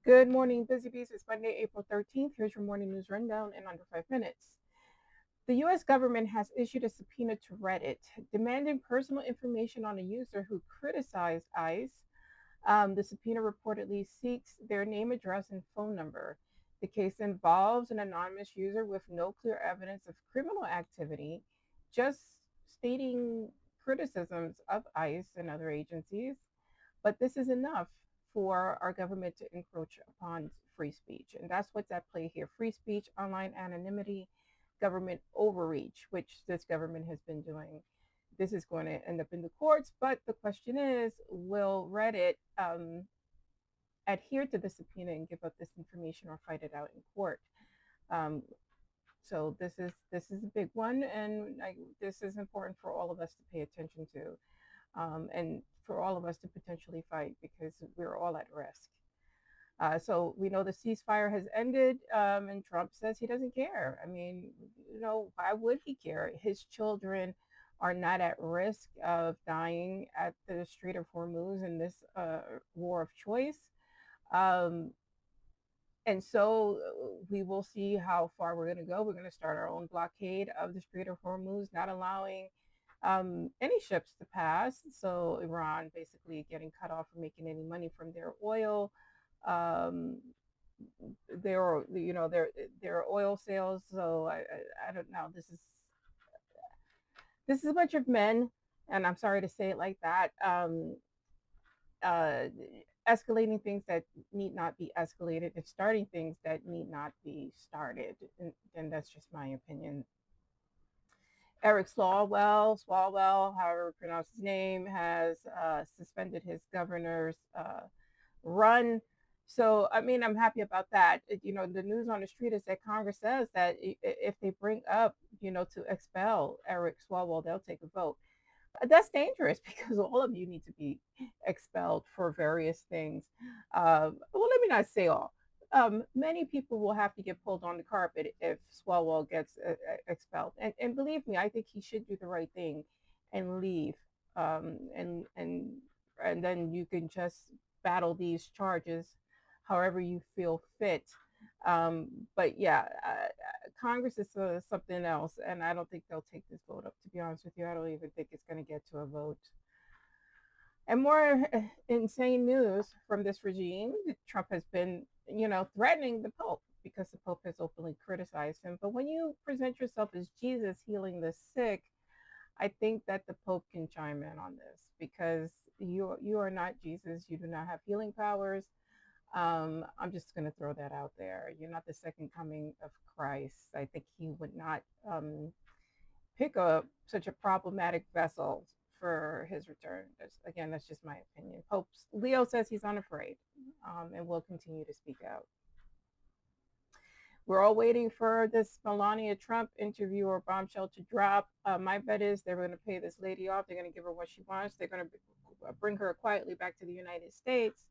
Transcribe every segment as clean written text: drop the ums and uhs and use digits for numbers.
Good morning, Busy Bees. It's Monday, April 13th. Here's your morning news rundown in under 5 minutes. The U.S. government has issued a subpoena to Reddit demanding personal information on a user who criticized ICE. The subpoena reportedly seeks their name, address, and phone number. The case involves an anonymous user with no clear evidence of criminal activity, just stating criticisms of ICE and other agencies. But this is enough for our government to encroach upon free speech. And that's what's at play here: free speech, online anonymity, government overreach, which this government has been doing. This is going to end up in the courts. But the question is, will Reddit adhere to the subpoena and give up this information or fight it out in court? Um, so this is a big one, and this is important for all of us to pay attention to, and for all of us to potentially fight because we're all at risk. So we know the ceasefire has ended, and Trump says he doesn't care. I mean, why would he care? His children are not at risk of dying at the Strait of Hormuz in this war of choice. Um, and so we will see how far we're going to go. We're going to start our own blockade of the Strait of Hormuz, not allowing any ships to pass. So Iran basically getting cut off from making any money from their oil. Um, their oil sales. So I don't know. This is a bunch of men, and I'm sorry to say it like that. Uh, Escalating things that need not be escalated and starting things that need not be started. And that's just my opinion. Eric Swalwell, however you pronounce his name, has suspended his governor's run. So, I mean, I'm happy about that. The news on the street is that Congress says that if they bring up, to expel Eric Swalwell, they'll take a vote. That's dangerous because all of you need to be expelled for various things. Well, let me not say all. Many people will have to get pulled on the carpet if Swalwell gets expelled. And believe me, I think he should do the right thing and leave. And then you can just battle these charges however you feel fit. But yeah, Congress is something else, and I don't think they'll take this vote up. To be honest with you, I don't even think it's going to get to a vote. And more insane news from this regime: Trump has been, threatening the Pope because the Pope has openly criticized him. But when you present yourself as Jesus healing the sick, I think that the Pope can chime in on this because you are not Jesus. You do not have healing powers. I'm just going to throw that out there. You're not the second coming of Christ. I think he would not pick up such a problematic vessel for his return. That's just my opinion. Pope Leo says he's unafraid, and will continue to speak out. We're all waiting for this Melania Trump interview or bombshell to drop. My bet is they're going to pay this lady off. They're going to give her what she wants. They're going to bring her quietly back to the United States,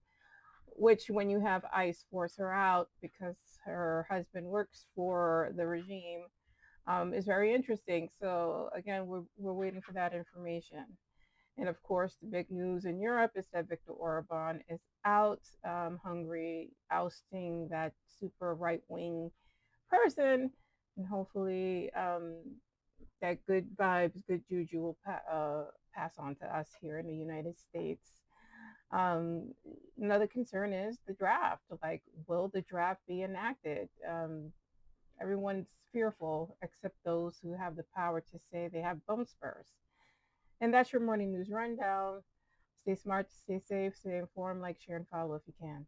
which, when you have ICE force her out because her husband works for the regime, is very interesting. So again, we're waiting for that information. And of course, the big news in Europe is that Viktor Orban is out, Hungary ousting that super right wing person, and hopefully that good vibes, good juju will pass on to us here in the United States. Um, Another concern is the draft. Like, will the draft be enacted? Everyone's fearful except those who have the power to say they have bone spurs. And that's your morning news rundown. Stay smart, stay safe, stay informed, like, share, and follow if you can.